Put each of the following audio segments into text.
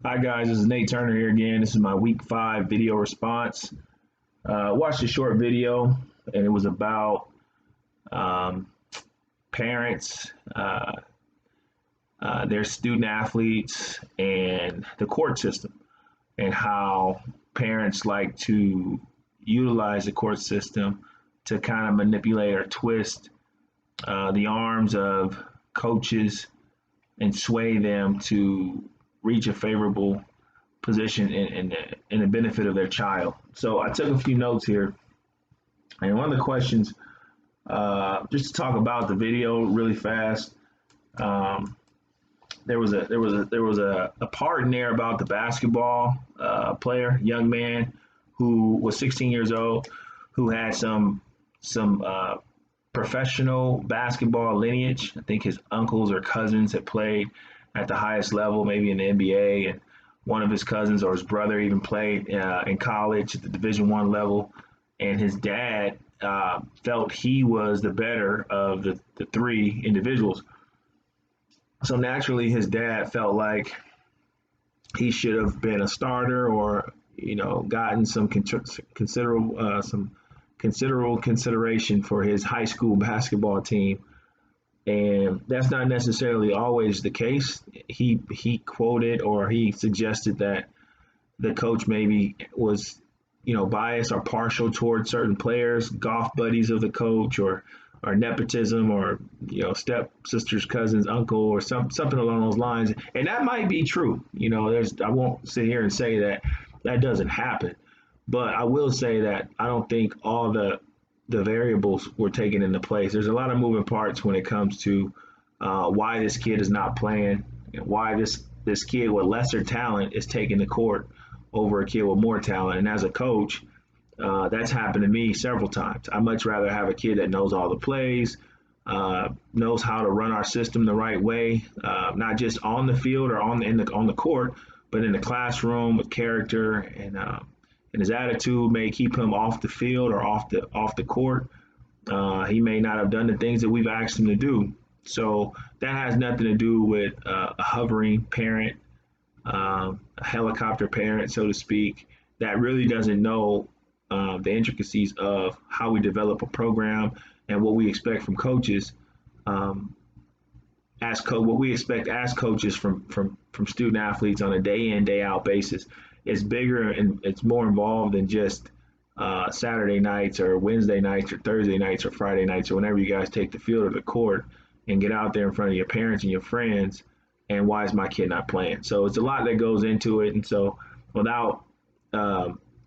Hi guys, this is Nate Turner here again. This is my week 5 video response. Watched a short video and it was about um, parents, their student athletes, and the court system, and how parents like to utilize the court system to kind of manipulate or twist the arms of coaches and sway them to reach a favorable position in the benefit of their child. So I took a few notes here, and one of the questions, just to talk about the video really fast. Um, there was a part in there about the basketball young man who was 16 years old, who had some professional basketball lineage. I think his uncles or cousins had played at the highest level, maybe in the NBA, and one of his cousins or his brother even played in college at the Division I level. And his dad felt he was the better of the three individuals. So naturally, his dad felt like he should have been a starter, or gotten some considerable consideration for his high school basketball team. And that's not necessarily always the case. He quoted, or he suggested, that the coach maybe was biased or partial towards certain players, golf buddies of the coach, or nepotism, or step sister's cousin's uncle, or something along those lines. And that might be true. I won't sit here and say that doesn't happen, but I will say that I don't think all the variables were taken into place. There's a lot of moving parts when it comes to why this kid is not playing, and why this kid with lesser talent is taking the court over a kid with more talent. And as a coach, that's happened to me several times. I much rather have a kid that knows all the plays, knows how to run our system the right way, not just on the field or on the court, but in the classroom with character, and his attitude may keep him off the field or off the court. He may not have done the things that we've asked him to do. So that has nothing to do with a hovering parent, a helicopter parent, so to speak, that really doesn't know the intricacies of how we develop a program and what we expect from coaches. What we expect as coaches from student athletes on a day in, day out basis is bigger, and it's more involved than just Saturday nights or Wednesday nights or Thursday nights or Friday nights, or whenever you guys take the field or the court and get out there in front of your parents and your friends. And why is my kid not playing? So it's a lot that goes into it. And so without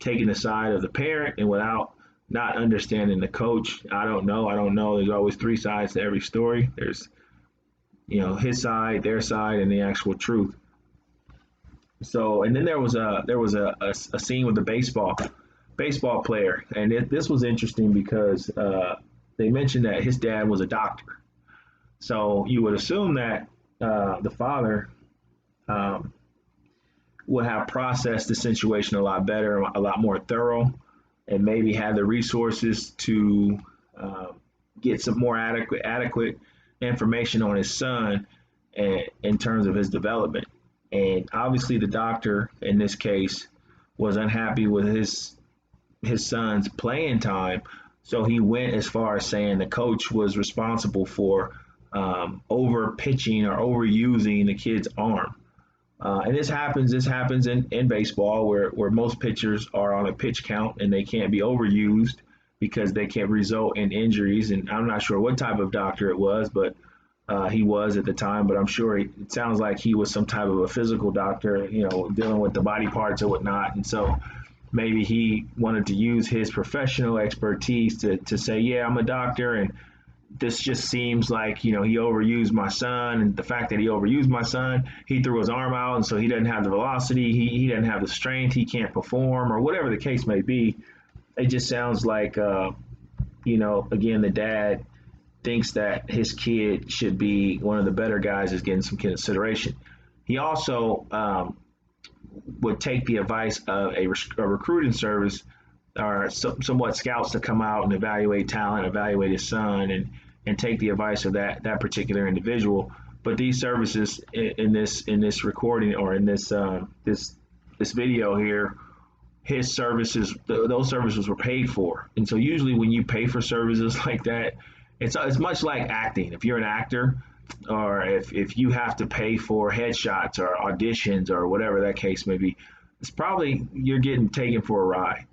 taking the side of the parent, and without not understanding the coach, I don't know. There's always three sides to every story. There's his side, their side, and the actual truth. So, and then there was a scene with the baseball player, and this was interesting because they mentioned that his dad was a doctor. So you would assume that the father would have processed the situation a lot better, a lot more thorough, and maybe had the resources to get some more adequate information on his son, in terms of his development. And obviously, the doctor in this case was unhappy with his son's playing time, so he went as far as saying the coach was responsible for over pitching or overusing the kid's arm. And this happens in baseball, where most pitchers are on a pitch count and they can't be overused because they can result in injuries. And I'm not sure what type of doctor it was, but he was at the time. But I'm sure it sounds like he was some type of a physical doctor, dealing with the body parts or whatnot. And so maybe he wanted to use his professional expertise to say, yeah, I'm a doctor, and this just seems like, he overused my son. And the fact that he overused my son, he threw his arm out, and so he doesn't have the velocity, he doesn't have the strength, he can't perform, or whatever the case may be. It just sounds like, again, the dad thinks that his kid should be one of the better guys, is getting some consideration. He also would take the advice of a recruiting service, or somewhat scouts, to come out and evaluate talent, evaluate his son, and take the advice of that particular individual. But these services in this recording or in this video here, his services, those services were paid for. And so usually when you pay for services like that, it's much like acting. If you're an actor, or if you have to pay for headshots or auditions or whatever that case may be, it's probably you're getting taken for a ride.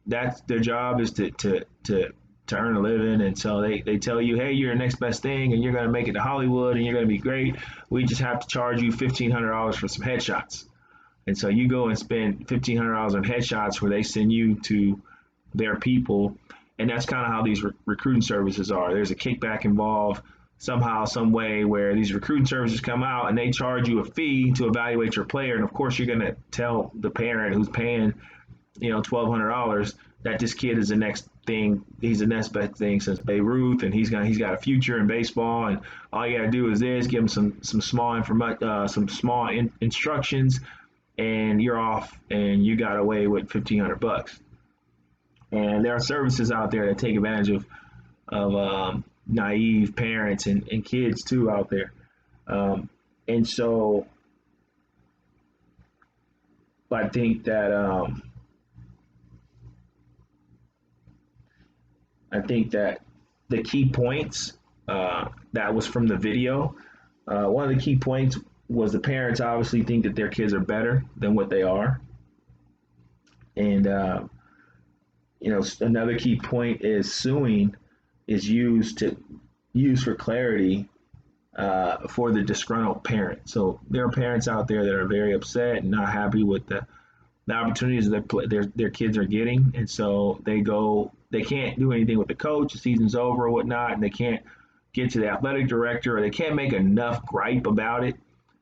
That's their job, is to earn a living, and so they tell you, hey, you're the next best thing, and you're going to make it to Hollywood, and you're going to be great. We just have to charge you $1,500 for some headshots, and so you go and spend $1,500 on headshots where they send you to their people, and that's kind of how these recruiting services are. There's a kickback involved somehow, some way, where these recruiting services come out and they charge you a fee to evaluate your player, and of course you're going to tell the parent who's paying $1,200 that this kid is the next thing. He's the next best thing since Babe Ruth, and he's got a future in baseball. And all you got to do is this: give him some small instructions, and you're off, and you got away with $1,500. And there are services out there that take advantage of naive parents and kids too out there. And so I think that the key points that was from the video. One of the key points was the parents obviously think that their kids are better than what they are, and another key point is suing is used for clarity for the disgruntled parent. So there are parents out there that are very upset and not happy with the opportunities that their kids are getting, and so they can't do anything with the coach. The season's over or whatnot, and they can't get to the athletic director, or they can't make enough gripe about it.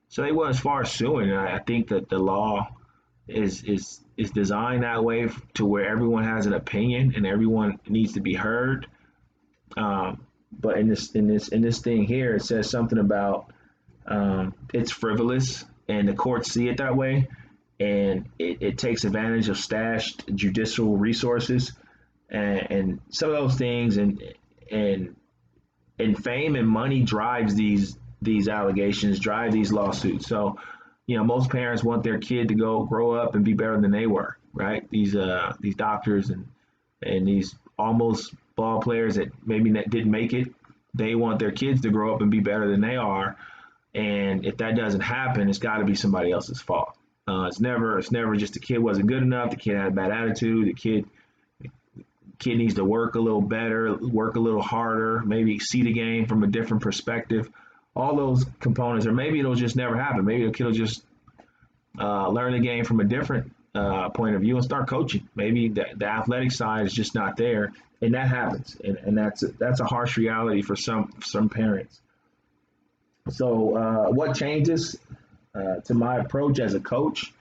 So they went as far as suing. And I think that the law is designed that way to where everyone has an opinion and everyone needs to be heard. But in this thing here, it says something about it's frivolous, and the courts see it that way, and it takes advantage of stashed judicial resources, and some of those things, and fame and money drives these allegations, drive these lawsuits. So, most parents want their kid to go grow up and be better than they were, right? These doctors and these almost ball players that maybe didn't make it, they want their kids to grow up and be better than they are. And if that doesn't happen, it's got to be somebody else's fault. It's never just the kid wasn't good enough. The kid had a bad attitude. The kid needs to work a little better, work a little harder, maybe see the game from a different perspective. All those components, or maybe it'll just never happen. Maybe the kid will just learn the game from a different point of view and start coaching. Maybe the athletic side is just not there, and that happens, and that's a harsh reality for some parents. So what changes to my approach as a coach?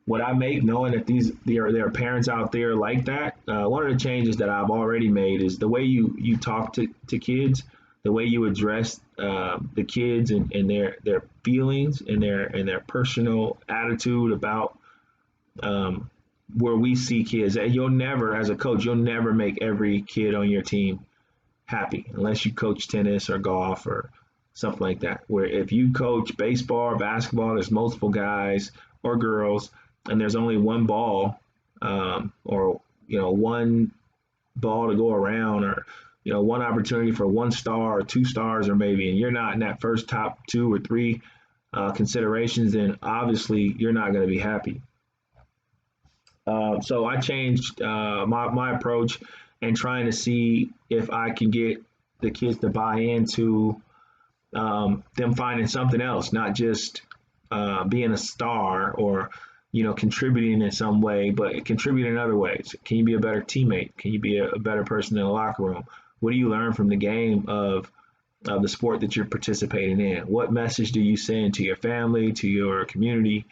What I make, knowing that there are parents out there like that, one of the changes that I've already made is the way you talk to kids, the way you address the kids and their feelings and their personal attitude about where we see kids. And you'll never, as a coach, you'll never make every kid on your team happy unless you coach tennis or golf or something like that. Where if you coach baseball or basketball, there's multiple guys or girls, and there's only one ball, or one ball to go around, or one opportunity for one star or two stars, or maybe, and you're not in that first top 2 or 3 considerations, then obviously you're not going to be happy. So I changed my approach and trying to see if I can get the kids to buy into them finding something else, not just being a star or contributing in some way, but contributing in other ways. Can you be a better teammate? Can you be a better person in the locker room? What do you learn from the game of the sport that you're participating in? What message do you send to your family, to your community,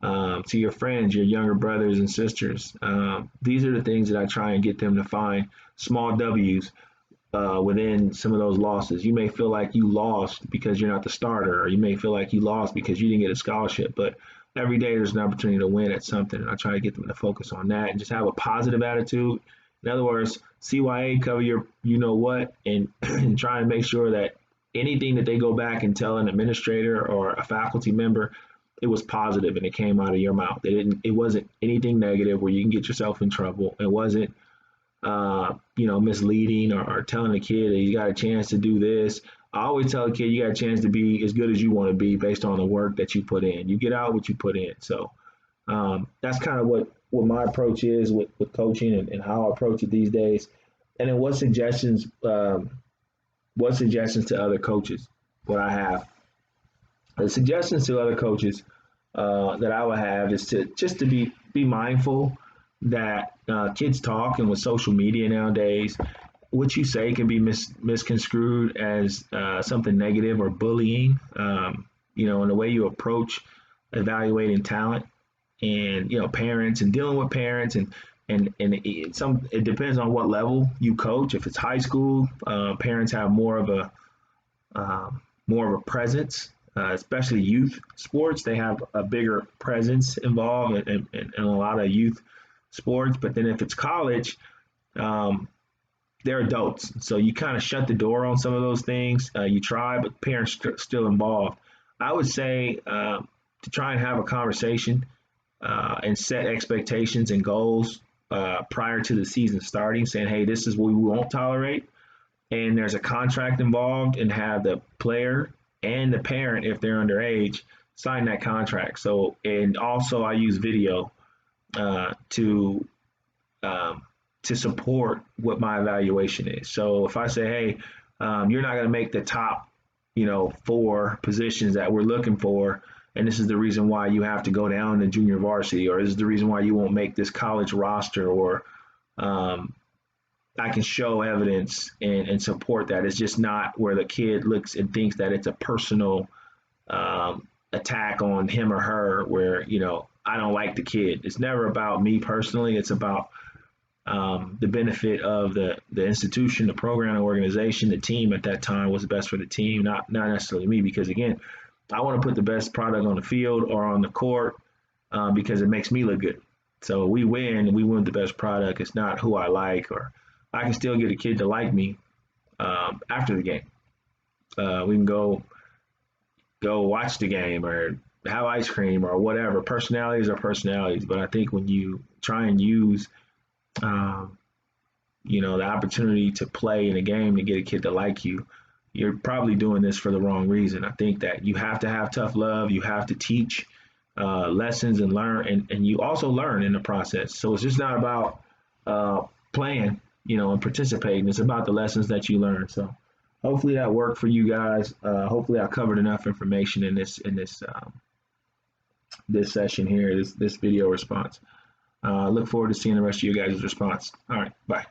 to your friends, your younger brothers and sisters? These are the things that I try and get them to find small W's within some of those losses. You may feel like you lost because you're not the starter, or you may feel like you lost because you didn't get a scholarship, but every day there's an opportunity to win at something, and I try to get them to focus on that and just have a positive attitude. In other words, CYA, cover your what, and try and make sure that anything that they go back and tell an administrator or a faculty member, it was positive and it came out of your mouth. It wasn't anything negative where you can get yourself in trouble. It wasn't misleading or telling a kid that you got a chance to do this. I always tell a kid you got a chance to be as good as you want to be based on the work that you put in. You get out what you put in. So that's kind of what my approach is with coaching and how I approach it these days. And then what suggestions to other coaches would I have? The suggestions to other coaches that I would have is to just to be mindful that kids talk, and with social media nowadays, what you say can be misconstrued as something negative or bullying. In the way you approach evaluating talent, and parents and dealing with parents, and it depends on what level you coach. If it's high school, parents have more of a presence. Especially youth sports, they have a bigger presence involved in a lot of youth sports. But then if it's college, they're adults. So you kind of shut the door on some of those things. You try, but parents still involved. I would say to try and have a conversation and set expectations and goals prior to the season starting, saying, hey, this is what we won't tolerate. And there's a contract involved, and have the player and the parent, if they're underage, sign that contract. So, and also I use video to support what my evaluation is. So if I say, hey, you're not going to make the top, 4 positions that we're looking for, and this is the reason why you have to go down to junior varsity, or this is the reason why you won't make this college roster, or I can show evidence and support that. It's just not where the kid looks and thinks that it's a personal attack on him or her, where, I don't like the kid. It's never about me personally. It's about the benefit of the institution, the program, the organization, the team at that time. What's best for the team, not necessarily me, because again, I want to put the best product on the field or on the court because it makes me look good. So we win with the best product. It's not who I like, or I can still get a kid to like me after the game. We can go watch the game or have ice cream or whatever. Personalities are personalities, but I think when you try and use the opportunity to play in a game to get a kid to like you, you're probably doing this for the wrong reason. I think that you have to have tough love. You have to teach lessons and learn, and you also learn in the process. So it's just not about playing, and participating. It's about the lessons that you learn. So hopefully that worked for you guys. Hopefully I covered enough information in this session here, this video response. Look forward to seeing the rest of you guys' response. All right, bye.